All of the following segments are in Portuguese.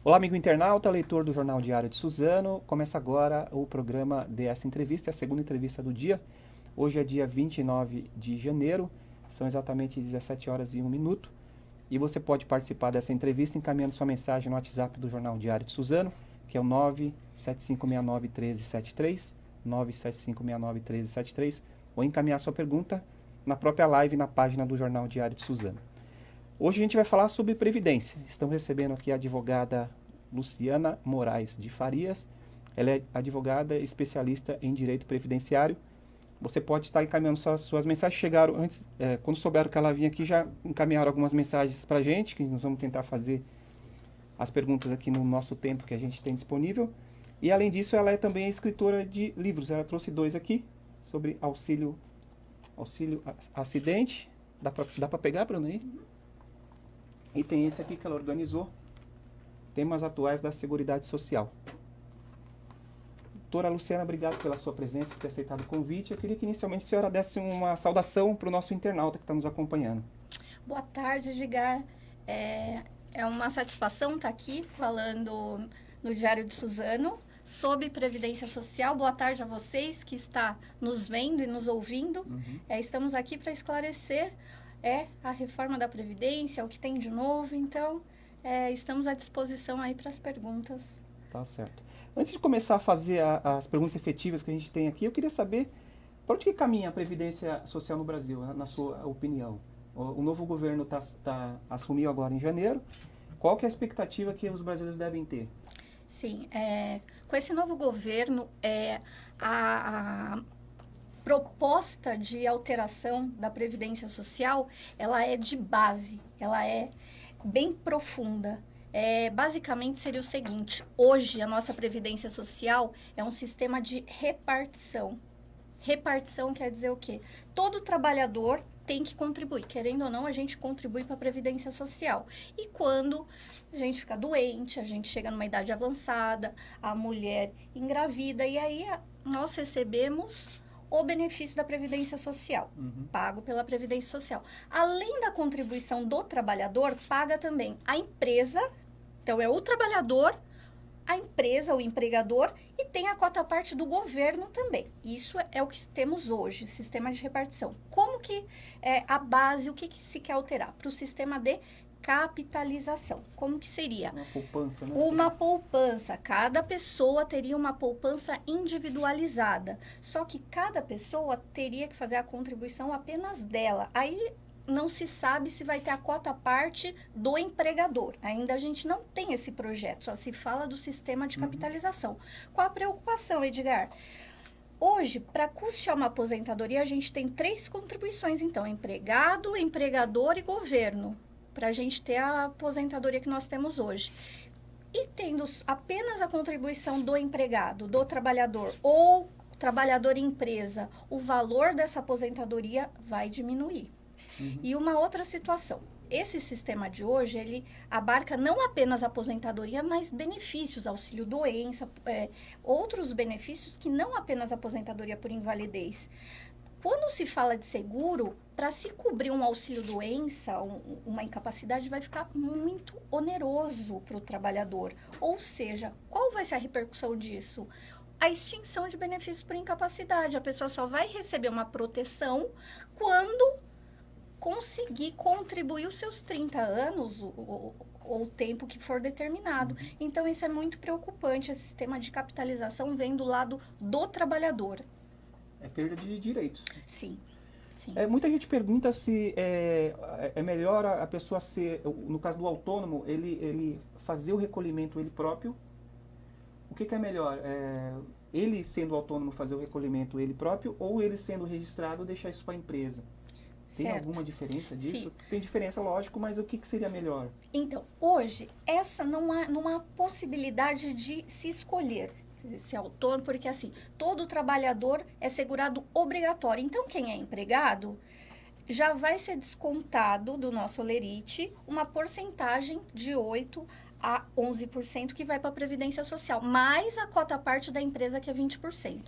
Olá, amigo internauta, leitor do Jornal Diário de Suzano. Começa agora o programa DS Entrevista, a segunda entrevista do dia. Hoje é dia 29 de janeiro, são exatamente 17 horas e 1 minuto. E você pode participar dessa entrevista encaminhando sua mensagem no WhatsApp do Jornal Diário de Suzano, que é o 975691373, 975691373, ou encaminhar sua pergunta na própria live na página do Jornal Diário de Suzano. Hoje a gente vai falar sobre previdência. Estamos recebendo aqui a advogada Luciana Moraes de Farias. Ela é advogada especialista em direito previdenciário. Você pode estar encaminhando suas mensagens. Chegaram antes, quando souberam que ela vinha aqui, já encaminharam algumas mensagens para a gente, que nós vamos tentar fazer as perguntas aqui no nosso tempo que a gente tem disponível. E além disso, ela é também escritora de livros. Ela trouxe dois aqui sobre auxílio acidente. Dá para pegar, Bruno, aí? E tem esse aqui que ela organizou, temas atuais da Seguridade Social. Doutora Luciana, obrigado pela sua presença, por ter aceitado o convite. Eu queria que inicialmente a senhora desse uma saudação para o nosso internauta que está nos acompanhando. Boa tarde, Edgar. É uma satisfação estar aqui falando no Diário de Suzano sobre Previdência Social. Boa tarde a vocês que estão nos vendo e nos ouvindo. Estamos aqui para esclarecer a reforma da Previdência, o que tem de novo. Então, estamos à disposição aí para as perguntas. Tá certo. Antes de começar a fazer as perguntas efetivas que a gente tem aqui, eu queria saber para onde que caminha a Previdência Social no Brasil, na sua opinião. O novo governo assumiu agora em janeiro. Qual que é a expectativa que os brasileiros devem ter? Sim, com esse novo governo, a proposta de alteração da Previdência Social, ela é de base, ela é bem profunda. Basicamente seria o seguinte: hoje a nossa Previdência Social é um sistema de repartição. Repartição quer dizer o quê? Todo trabalhador tem que contribuir. Querendo ou não, a gente contribui para a Previdência Social. E quando a gente fica doente, a gente chega numa idade avançada, a mulher engravida, e aí nós recebemos o benefício da Previdência Social, pago pela Previdência Social. Além da contribuição do trabalhador, paga também a empresa, então é o trabalhador, a empresa, o empregador, e tem a cota parte do governo também. Isso é o que temos hoje, sistema de repartição. Como que é a base, o que se quer alterar? Para o sistema de capitalização. Como que seria? Uma poupança, né? Uma poupança. Cada pessoa teria uma poupança individualizada. Só que cada pessoa teria que fazer a contribuição apenas dela. Aí não se sabe se vai ter a cota parte do empregador. Ainda a gente não tem esse projeto, só se fala do sistema de capitalização. Qual a preocupação, Edgar? Hoje, para custear uma aposentadoria, a gente tem 3 contribuições, então: empregado, empregador e governo, para a gente ter a aposentadoria que nós temos hoje. E tendo apenas a contribuição do empregado, do trabalhador ou trabalhador e empresa, o valor dessa aposentadoria vai diminuir. E uma outra situação: esse sistema de hoje, ele abarca não apenas a aposentadoria, mas benefícios, auxílio doença, outros benefícios que não apenas a aposentadoria por invalidez. Quando se fala de seguro, para se cobrir um auxílio doença, uma incapacidade, vai ficar muito oneroso para o trabalhador. Ou seja, qual vai ser a repercussão disso? A extinção de benefícios por incapacidade. A pessoa só vai receber uma proteção quando conseguir contribuir os seus 30 anos, ou o tempo que for determinado. Então, isso é muito preocupante. Esse sistema de capitalização vem do lado do trabalhador. É perda de direitos. Sim, sim. Muita gente pergunta se é melhor a pessoa ser, no caso do autônomo, ele fazer o recolhimento ele próprio. O que é melhor? Ele sendo autônomo fazer o recolhimento ele próprio, ou ele sendo registrado deixar isso para a empresa? Tem alguma diferença disso? Sim. Tem diferença, lógico, mas o que seria melhor? Então, hoje, essa não há possibilidade de se escolher ser autônomo, porque assim, todo trabalhador é segurado obrigatório. Então, quem é empregado já vai ser descontado do nosso olerite uma porcentagem de 8 a 11% que vai para a Previdência Social, mais a cota parte da empresa, que é 20%.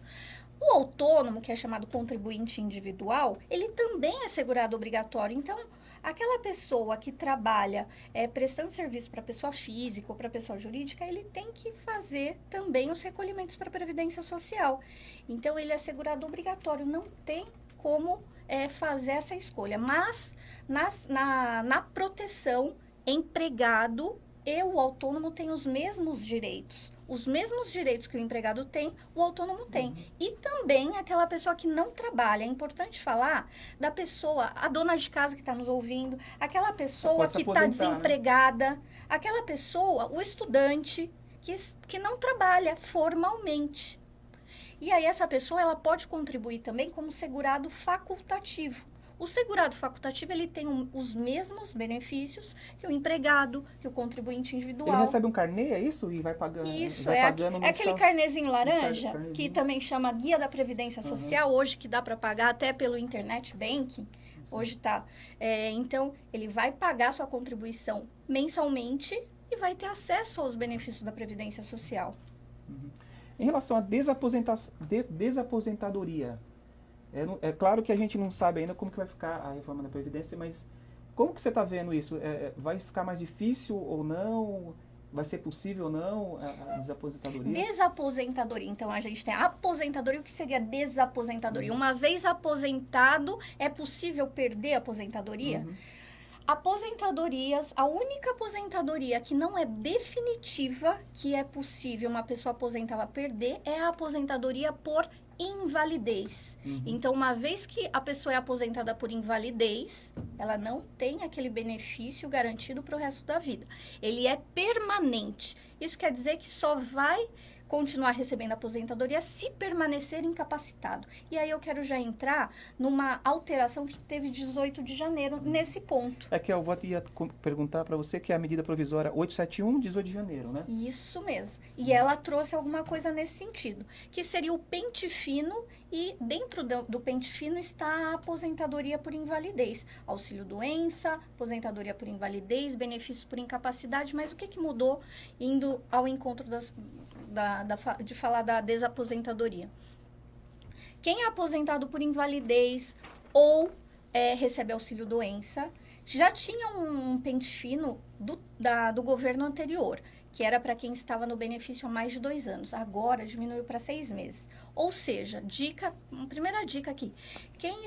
O autônomo, que é chamado contribuinte individual, ele também é segurado obrigatório. Então, Aquela pessoa que trabalha prestando serviço para pessoa física ou para pessoa jurídica, ele tem que fazer também os recolhimentos para a Previdência Social. Então, ele é segurado obrigatório, não tem como fazer essa escolha. Mas, na proteção, empregado e o autônomo têm os mesmos direitos. Os mesmos direitos que o empregado tem, o autônomo tem. E também aquela pessoa que não trabalha. É importante falar da pessoa, a dona de casa que está nos ouvindo, aquela pessoa que está desempregada, aquela pessoa, o estudante que não trabalha formalmente. E aí essa pessoa ela pode contribuir também como segurado facultativo. O segurado facultativo, ele tem os mesmos benefícios que o empregado, que o contribuinte individual. Ele recebe um carnê, é isso? E vai pagando. Isso, vai pagando aquele carnezinho laranja, que também chama Guia da Previdência Social, hoje que dá para pagar até pelo Internet Banking. Hoje tá. Então, ele vai pagar sua contribuição mensalmente e vai ter acesso aos benefícios da Previdência Social. Em relação à desaposentadoria, é claro que a gente não sabe ainda como que vai ficar a reforma da Previdência, mas como que você está vendo isso? Vai ficar mais difícil ou não? Vai ser possível ou não a desaposentadoria? Desaposentadoria. Então, a gente tem a aposentadoria. O que seria desaposentadoria? Uma vez aposentado, é possível perder a aposentadoria? Aposentadorias, a única aposentadoria que não é definitiva, que é possível uma pessoa aposentada perder, é a aposentadoria por invalidez. Então, uma vez que a pessoa é aposentada por invalidez, ela não tem aquele benefício garantido para o resto da vida. Ele é permanente. Isso quer dizer que só vai continuar recebendo aposentadoria se permanecer incapacitado. E aí eu quero já entrar numa alteração que teve 18 de janeiro nesse ponto. É que eu ia perguntar para você que é a medida provisória 871, 18 de janeiro, né? Isso mesmo. E ela trouxe alguma coisa nesse sentido, que seria o pente fino, e dentro do pente fino está a aposentadoria por invalidez. Auxílio-doença, aposentadoria por invalidez, benefício por incapacidade, mas o que mudou indo ao encontro de falar da desaposentadoria? Quem é aposentado por invalidez ou recebe auxílio-doença, já tinha um pente fino do governo anterior, que era para quem estava no benefício há mais de 2 anos. Agora diminuiu para 6 meses. Ou seja, primeira dica aqui, quem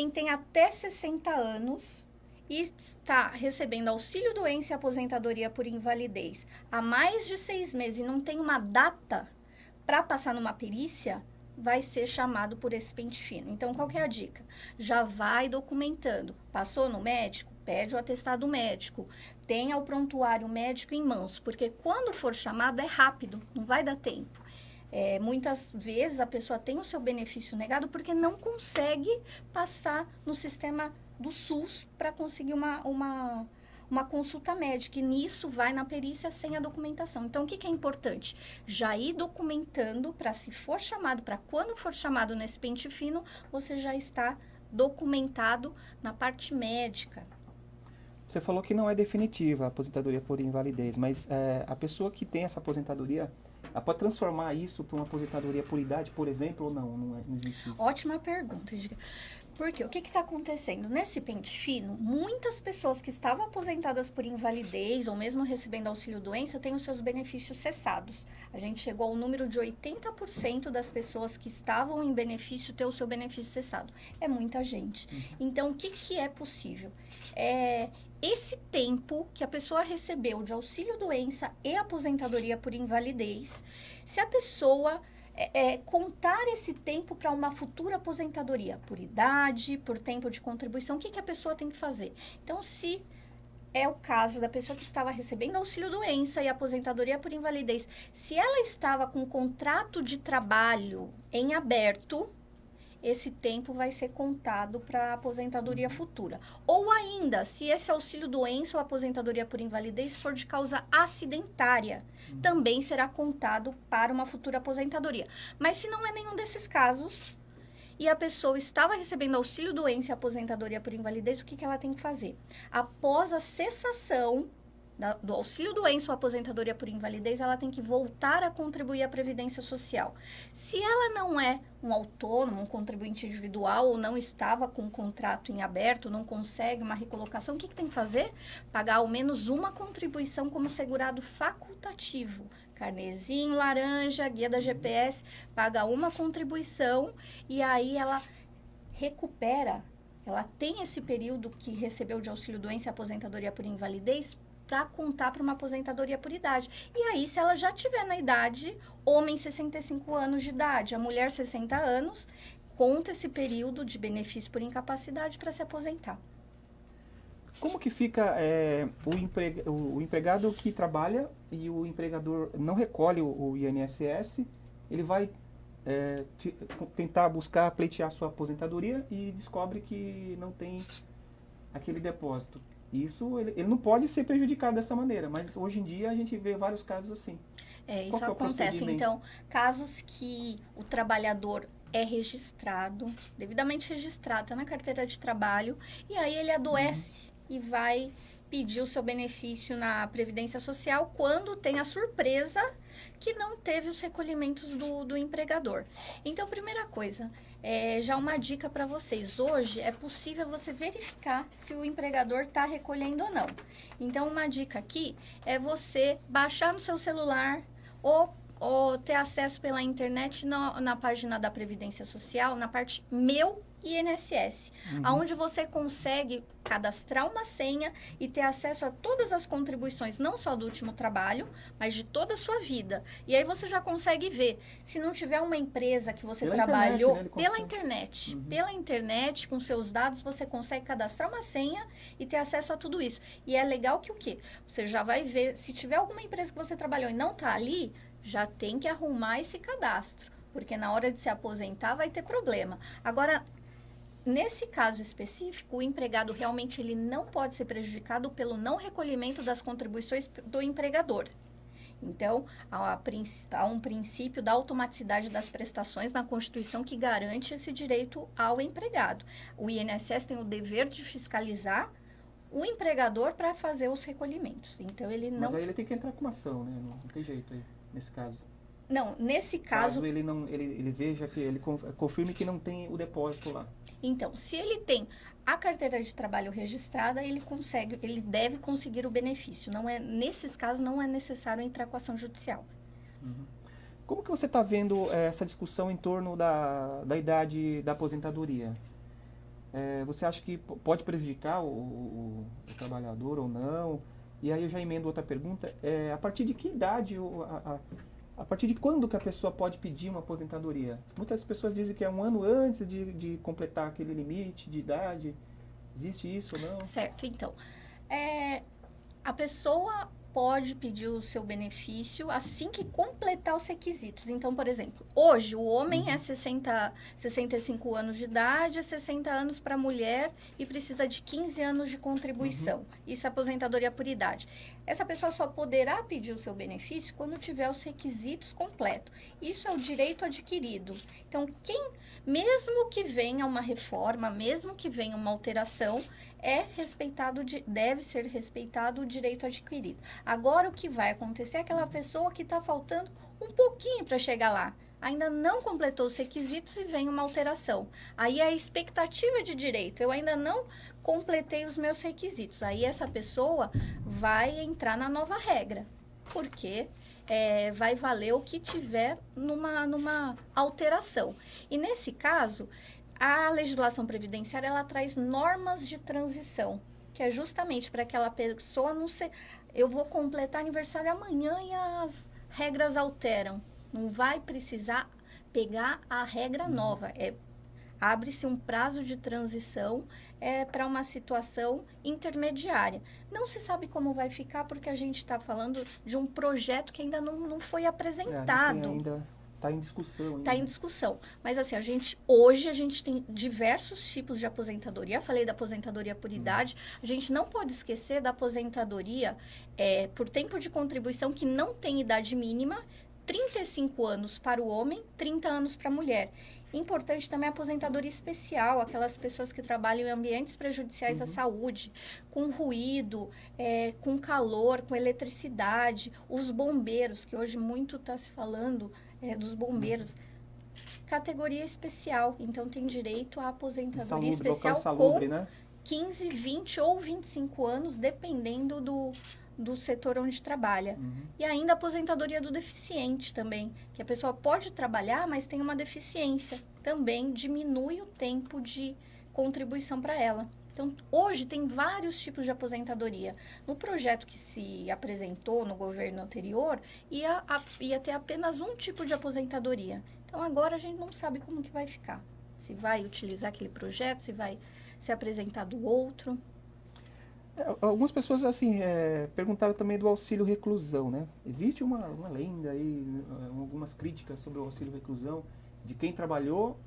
tem até 60 anos e está recebendo auxílio-doença e aposentadoria por invalidez há mais de 6 meses e não tem uma data para passar numa perícia, vai ser chamado por esse pente fino. Então, qual que é a dica? Já vai documentando. Passou no médico? Pede o atestado médico. Tenha o prontuário médico em mãos, porque quando for chamado é rápido, não vai dar tempo. Muitas vezes a pessoa tem o seu benefício negado porque não consegue passar no sistema do SUS para conseguir uma consulta médica, e nisso vai na perícia sem a documentação. Então, o que é importante? Já ir documentando para, se for chamado, para quando for chamado nesse pente fino, você já está documentado na parte médica. Você falou que não é definitiva a aposentadoria por invalidez, mas a pessoa que tem essa aposentadoria, ela pode transformar isso para uma aposentadoria por idade, por exemplo, ou não? Não existe isso? Ótima pergunta, Edgar. Porque o que está acontecendo? Nesse pente fino, muitas pessoas que estavam aposentadas por invalidez ou mesmo recebendo auxílio-doença têm os seus benefícios cessados. A gente chegou ao número de 80% das pessoas que estavam em benefício ter o seu benefício cessado. É muita gente. Então, o que é possível? Esse tempo que a pessoa recebeu de auxílio-doença e aposentadoria por invalidez, se a pessoa contar esse tempo para uma futura aposentadoria, por idade, por tempo de contribuição, o que a pessoa tem que fazer? Então, se é o caso da pessoa que estava recebendo auxílio-doença e aposentadoria por invalidez, se ela estava com um contrato de trabalho em aberto, esse tempo vai ser contado para a aposentadoria futura. Ou ainda, se esse auxílio-doença ou aposentadoria por invalidez for de causa acidentária, também será contado para uma futura aposentadoria. Mas se não é nenhum desses casos, e a pessoa estava recebendo auxílio-doença e aposentadoria por invalidez, o que ela tem que fazer? Após a cessação do auxílio-doença ou aposentadoria por invalidez, ela tem que voltar a contribuir à Previdência Social. Se ela não é um autônomo, um contribuinte individual, ou não estava com um contrato em aberto, não consegue uma recolocação, o que tem que fazer? Pagar ao menos uma contribuição como segurado facultativo. Carnezinho laranja, guia da GPS, paga uma contribuição e aí ela recupera, ela tem esse período que recebeu de auxílio-doença e aposentadoria por invalidez para contar para uma aposentadoria por idade. E aí, se ela já tiver na idade, homem 65 anos de idade, a mulher 60 anos, conta esse período de benefício por incapacidade para se aposentar. Como que fica o empregado que trabalha e o empregador não recolhe o INSS, ele vai tentar buscar pleitear sua aposentadoria e descobre que não tem aquele depósito. Isso, ele não pode ser prejudicado dessa maneira, mas hoje em dia a gente vê vários casos assim. Isso acontece. Então, casos que o trabalhador é registrado, devidamente registrado, está na carteira de trabalho, e aí ele adoece e vai pedir o seu benefício na Previdência Social quando tem a surpresa que não teve os recolhimentos do empregador. Então, primeira coisa, já uma dica para vocês. Hoje é possível você verificar se o empregador está recolhendo ou não. Então, uma dica aqui é você baixar no seu celular ou ter acesso pela internet na página da Previdência Social, na parte Meu INSS, onde você consegue cadastrar uma senha e ter acesso a todas as contribuições, não só do último trabalho, mas de toda a sua vida. E aí você já consegue ver, se não tiver uma empresa que você trabalhou pela internet, com seus dados, você consegue cadastrar uma senha e ter acesso a tudo isso. E é legal que o quê? Você já vai ver, se tiver alguma empresa que você trabalhou e não está ali, já tem que arrumar esse cadastro, porque na hora de se aposentar vai ter problema. Agora, nesse caso específico, o empregado realmente ele não pode ser prejudicado pelo não recolhimento das contribuições do empregador. Então, há um princípio da automaticidade das prestações na Constituição que garante esse direito ao empregado. O INSS tem o dever de fiscalizar o empregador para fazer os recolhimentos. Então, ele não... Mas aí ele tem que entrar com uma ação, né? Não tem jeito aí, nesse caso. Não, nesse caso... Caso ele veja que ele confirme que não tem o depósito lá. Então, se ele tem a carteira de trabalho registrada, ele deve conseguir o benefício. Nesses casos, não é necessário entrar com ação judicial. Como que você está vendo essa discussão em torno da idade da aposentadoria? Você acha que pode prejudicar o trabalhador ou não? E aí eu já emendo outra pergunta. A partir de que idade... A partir de quando que a pessoa pode pedir uma aposentadoria? Muitas pessoas dizem que é um ano antes de completar aquele limite de idade. Existe isso ou não? Certo, então. A pessoa pode pedir o seu benefício assim que completar os requisitos. Então, por exemplo, hoje o homem é 65 anos de idade, 60 anos para a mulher e precisa de 15 anos de contribuição. Isso é aposentadoria por idade. Essa pessoa só poderá pedir o seu benefício quando tiver os requisitos completos. Isso é o direito adquirido. Então, mesmo que venha uma reforma, mesmo que venha uma alteração, deve ser respeitado o direito adquirido. Agora, o que vai acontecer é aquela pessoa que está faltando um pouquinho para chegar lá. Ainda não completou os requisitos e vem uma alteração. Aí é a expectativa de direito. Eu ainda não completei os meus requisitos. Aí essa pessoa vai entrar na nova regra. Porque vai valer o que tiver numa alteração. E nesse caso, a legislação previdenciária, ela traz normas de transição, que é justamente para aquela pessoa não ser... Eu vou completar aniversário amanhã e as regras alteram. Não vai precisar pegar a regra nova. Abre-se um prazo de transição para uma situação intermediária. Não se sabe como vai ficar, porque a gente está falando de um projeto que ainda não foi apresentado. Está em discussão. Está em discussão. Mas assim, hoje a gente tem diversos tipos de aposentadoria. Falei da aposentadoria por idade. A gente não pode esquecer da aposentadoria por tempo de contribuição que não tem idade mínima. 35 anos para o homem, 30 anos para a mulher. Importante também a aposentadoria especial, aquelas pessoas que trabalham em ambientes prejudiciais à saúde, com ruído, com calor, com eletricidade, os bombeiros, que hoje muito está se falando dos bombeiros. Categoria especial, então tem direito à aposentadoria Insalubre, especial local insalubre, com né? 15, 20 ou 25 anos, dependendo do setor onde trabalha. E ainda a aposentadoria do deficiente também, que a pessoa pode trabalhar, mas tem uma deficiência. Também diminui o tempo de contribuição para ela. Então, hoje tem vários tipos de aposentadoria. No projeto que se apresentou no governo anterior, ia ter apenas um tipo de aposentadoria. Então, agora a gente não sabe como que vai ficar. Se vai utilizar aquele projeto, se vai ser apresentado outro. Algumas pessoas, assim, perguntaram também do auxílio reclusão, né? Existe uma lenda aí, algumas críticas sobre o auxílio reclusão, de quem trabalhou,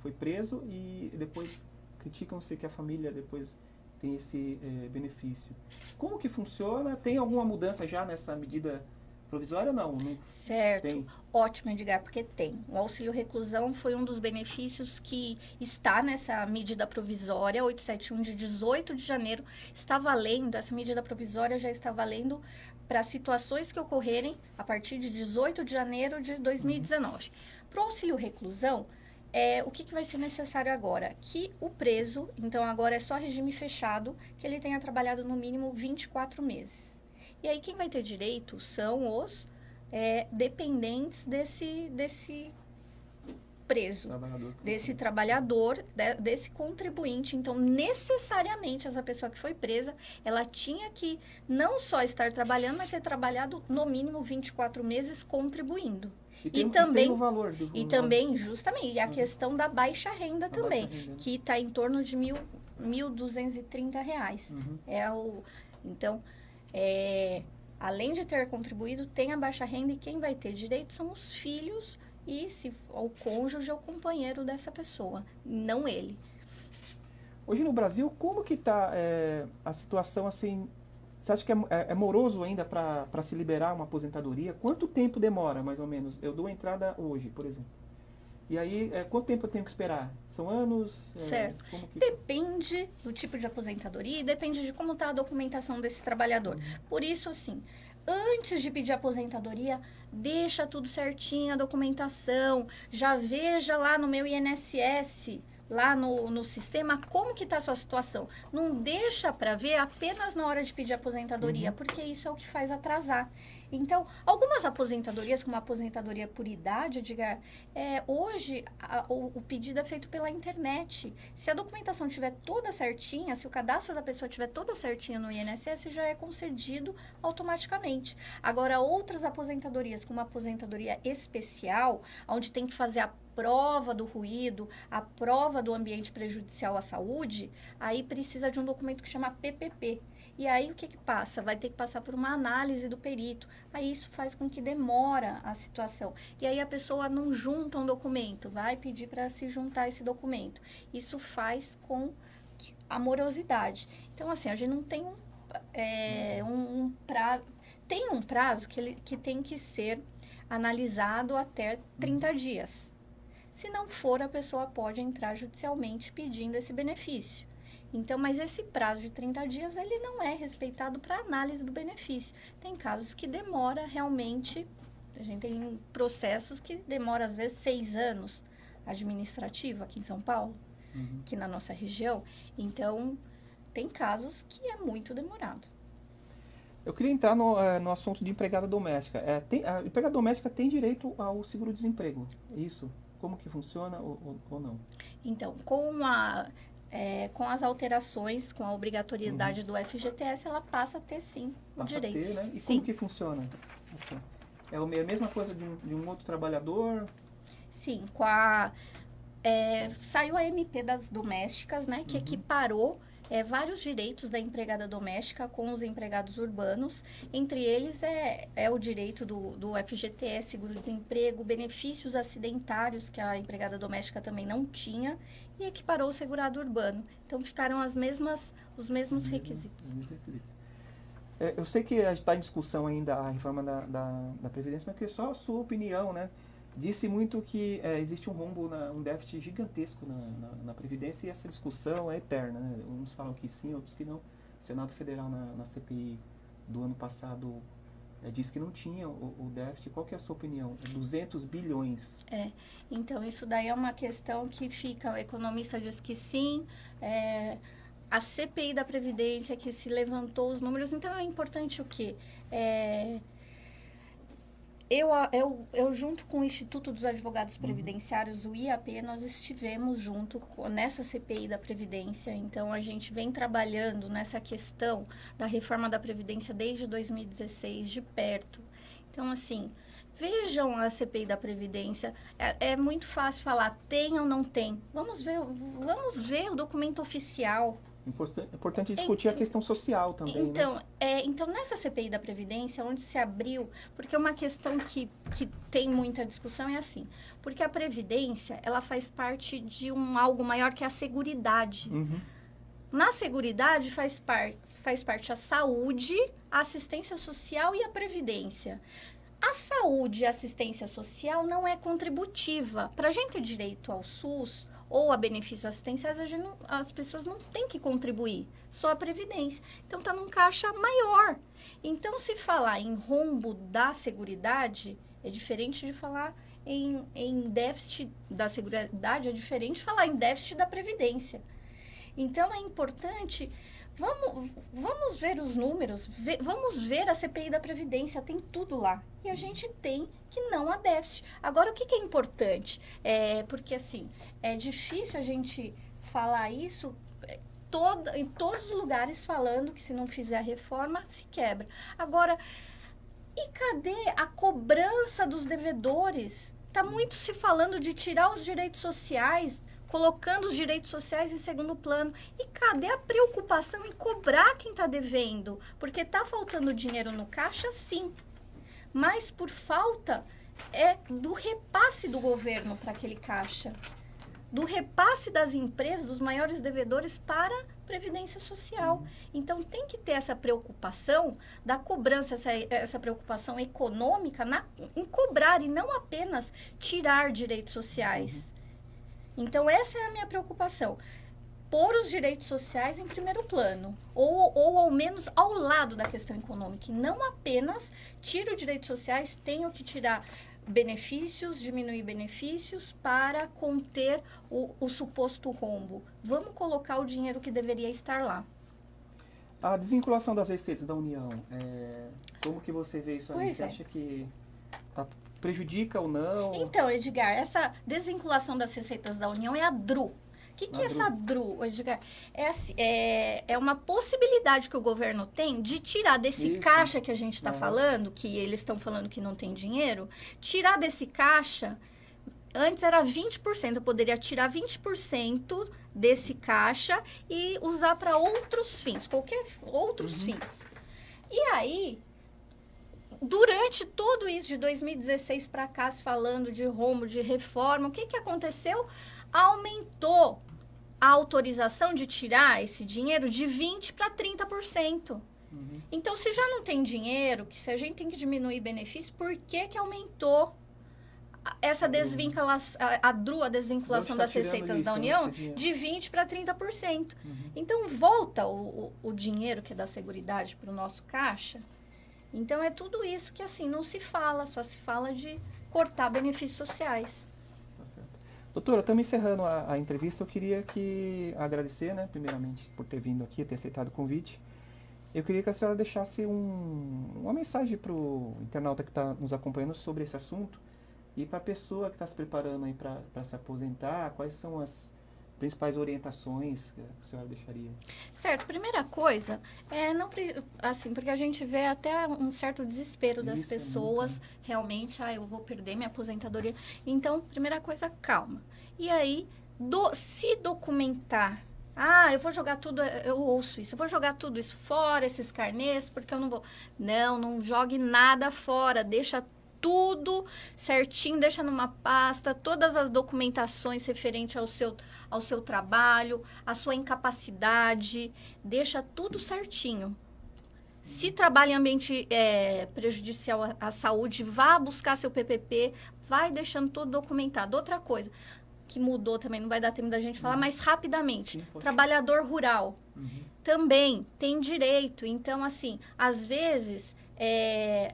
foi preso e depois criticam-se que a família depois tem esse benefício. Como que funciona? Tem alguma mudança já nessa medida provisória ou não? Certo. Tem. Ótimo, Edgar, porque tem. O auxílio reclusão foi um dos benefícios que está nessa medida provisória 871 de 18 de janeiro. Está valendo, essa medida provisória já está valendo para situações que ocorrerem a partir de 18 de janeiro de 2019. Para o auxílio reclusão, o que vai ser necessário agora? Que o preso, então agora é só regime fechado, que ele tenha trabalhado no mínimo 24 meses. E aí quem vai ter direito são os dependentes desse preso, desse trabalhador, desse contribuinte. Então, necessariamente, essa pessoa que foi presa, ela tinha que não só estar trabalhando, mas ter trabalhado no mínimo 24 meses contribuindo. E também o valor do e também, justamente, a questão da baixa renda também, que está em torno de R$ 1.230. Então, além de ter contribuído, tem a baixa renda e quem vai ter direito são os filhos e o cônjuge ou companheiro dessa pessoa, não ele. Hoje no Brasil, como que está a situação assim? Você acha que é moroso ainda para se liberar uma aposentadoria? Quanto tempo demora, mais ou menos? Eu dou entrada hoje, por exemplo. E aí, quanto tempo eu tenho que esperar? São anos? Certo. Depende do tipo de aposentadoria e depende de como está a documentação desse trabalhador. Por isso, assim, antes de pedir aposentadoria, deixa tudo certinho, a documentação, já veja lá no meu INSS, lá no sistema, como que está a sua situação. Não deixa para ver apenas na hora de pedir aposentadoria, porque isso é o que faz atrasar. Então, algumas aposentadorias, como a aposentadoria por idade, Edgar, hoje o pedido é feito pela internet. Se a documentação estiver toda certinha, se o cadastro da pessoa estiver toda certinha no INSS, já é concedido automaticamente. Agora, outras aposentadorias, como a aposentadoria especial, onde tem que fazer a prova do ruído, a prova do ambiente prejudicial à saúde, aí precisa de um documento que chama PPP. E aí, o que passa? Vai ter que passar por uma análise do perito. Aí, isso faz com que demora a situação. E aí, a pessoa não junta um documento, vai pedir para se juntar esse documento. Isso faz com amorosidade. Então, assim, a gente não tem um prazo... Tem um prazo que tem que ser analisado até 30 dias. Se não for, a pessoa pode entrar judicialmente pedindo esse benefício. Então, mas esse prazo de 30 dias, ele não é respeitado para análise do benefício. Tem casos que demora realmente, a gente tem processos que demoram às vezes 6 anos administrativo aqui em São Paulo, aqui na nossa região. Então, tem casos que é muito demorado. Eu queria entrar no assunto de empregada doméstica. A empregada doméstica tem direito ao seguro-desemprego, isso? Como que funciona ou não? Então, com as alterações, com a obrigatoriedade do FGTS, ela passa a ter, sim, o direito. A ter, né? E sim. Como que funciona? É a mesma coisa de um outro trabalhador? Sim, saiu a MP das domésticas, né, que equiparou vários direitos da empregada doméstica com os empregados urbanos. Entre eles o direito do FGTS, seguro-desemprego, benefícios acidentários, que a empregada doméstica também não tinha, e equiparou o segurado urbano. Então, ficaram os mesmos requisitos. Eu sei que está em discussão ainda a reforma da Previdência, mas que só a sua opinião, né? Disse muito que existe um rombo, um déficit gigantesco na Previdência e essa discussão é eterna, né? Uns falam que sim, outros que não. O Senado Federal na CPI do ano passado disse que não tinha o déficit. Qual que é a sua opinião? 200 bilhões. Então isso daí é uma questão que fica, o economista diz que sim, a CPI da Previdência que se levantou os números, então é importante o quê? Eu junto com o Instituto dos Advogados Previdenciários, o IAP, nós estivemos junto nessa CPI da Previdência. Então, a gente vem trabalhando nessa questão da reforma da Previdência desde 2016, de perto. Então, assim, vejam a CPI da Previdência. É muito fácil falar tem ou não tem. Vamos ver o documento oficial. Importante discutir a questão social também, então, né? Então, nessa CPI da Previdência, onde se abriu, porque uma questão que tem muita discussão é assim, porque a Previdência, ela faz parte de algo maior que a Seguridade. Na Seguridade faz parte a saúde, a assistência social e a Previdência. A saúde e a assistência social não é contributiva. Para a gente ter direito ao SUS ou a benefícios assistenciais, as pessoas não têm que contribuir, só a Previdência. Então, está num caixa maior. Então, se falar em rombo da Seguridade, é diferente de falar em déficit da Seguridade, é diferente de falar em déficit da Previdência. Então, é importante... Vamos ver os números, vamos ver a CPI da Previdência, tem tudo lá. E a gente tem que não há déficit. Agora, o que é importante? Porque, assim, é difícil a gente falar isso em todos os lugares falando que se não fizer a reforma, se quebra. Agora, e cadê a cobrança dos devedores? Está muito se falando de tirar os direitos sociais, colocando os direitos sociais em segundo plano. E cadê a preocupação em cobrar quem está devendo? Porque está faltando dinheiro no caixa, sim. Mas por falta do repasse do governo para aquele caixa. Do repasse das empresas, dos maiores devedores para a Previdência Social. Então, tem que ter essa preocupação da cobrança, essa preocupação econômica em cobrar e não apenas tirar direitos sociais. Então, essa é a minha preocupação. Pôr os direitos sociais em primeiro plano. Ou ao menos ao lado da questão econômica. E não apenas tiro direitos sociais, tenho que tirar benefícios, diminuir benefícios para conter o suposto rombo. Vamos colocar o dinheiro que deveria estar lá. A desvinculação das receitas da União, como que você vê isso aí? Você acha que prejudica ou não? Então, Edgar, essa desvinculação das receitas da União é a DRU. O que é essa DRU, Edgar? É uma possibilidade que o governo tem de tirar desse caixa que a gente está falando, que eles estão falando que não tem dinheiro, tirar desse caixa, antes era 20%, eu poderia tirar 20% desse caixa e usar para outros fins, outros fins. E aí... Durante tudo isso, de 2016 para cá, se falando de rombo, de reforma, o que aconteceu? Aumentou a autorização de tirar esse dinheiro de 20% para 30%. Então, se já não tem dinheiro, se a gente tem que diminuir benefício, por que aumentou essa desvinculação, a DRU, a desvinculação das receitas da União, de 20% para 30%? Então, volta o dinheiro que é da Seguridade para o nosso caixa. Então, é tudo isso que, assim, não se fala, só se fala de cortar benefícios sociais. Tá certo. Doutora, estamos encerrando a entrevista. Eu queria agradecer, né, primeiramente, por ter vindo aqui, ter aceitado o convite. Eu queria que a senhora deixasse uma mensagem para o internauta que está nos acompanhando sobre esse assunto e para a pessoa que está se preparando aí para se aposentar, quais são as principais orientações que a senhora deixaria? Certo, primeira coisa, assim, porque a gente vê até um certo desespero das pessoas, realmente, eu vou perder minha aposentadoria. Então, primeira coisa, calma. E aí, se documentar. Eu vou jogar tudo, eu ouço isso, eu vou jogar tudo isso fora, esses carnês, porque eu não vou. Não jogue nada fora, deixa tudo certinho, deixa numa pasta, todas as documentações referentes ao seu trabalho, a sua incapacidade, deixa tudo certinho. Se trabalha em ambiente prejudicial à saúde, vá buscar seu PPP, vai deixando tudo documentado. Outra coisa que mudou também, não vai dar tempo da gente falar, mas rapidamente, trabalhador rural também tem direito. Então, assim, às vezes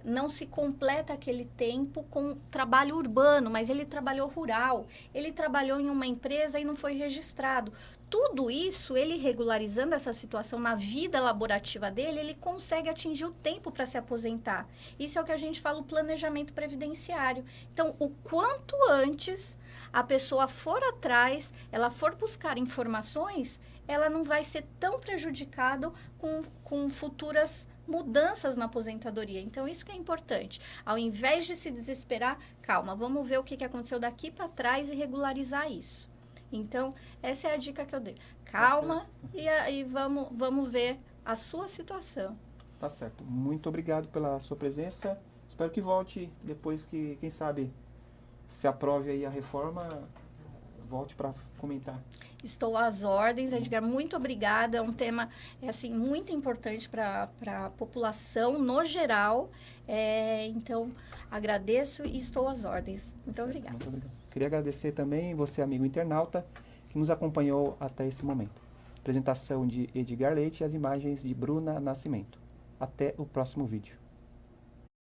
não se completa aquele tempo com trabalho urbano, mas ele trabalhou rural, ele trabalhou em uma empresa e não foi registrado. Tudo isso, ele regularizando essa situação na vida laborativa dele, ele consegue atingir o tempo para se aposentar. Isso é o que a gente fala, o planejamento previdenciário. Então, o quanto antes a pessoa for atrás, ela for buscar informações, ela não vai ser tão prejudicada com futuras mudanças na aposentadoria. Então, isso que é importante. Ao invés de se desesperar, calma, vamos ver o que aconteceu daqui para trás e regularizar isso. Então, essa é a dica que eu dei. Calma e vamos ver a sua situação. Tá certo. Muito obrigado pela sua presença. Espero que volte depois que, quem sabe, se aprove aí a reforma, volte para comentar. Estou às ordens, Edgar. Muito obrigada. É um tema assim, muito importante para a população no geral. Então, agradeço e estou às ordens. Muito obrigada. Muito obrigado. Queria agradecer também você, amigo internauta, que nos acompanhou até esse momento. Apresentação de Edgar Leite e as imagens de Bruna Nascimento. Até o próximo vídeo.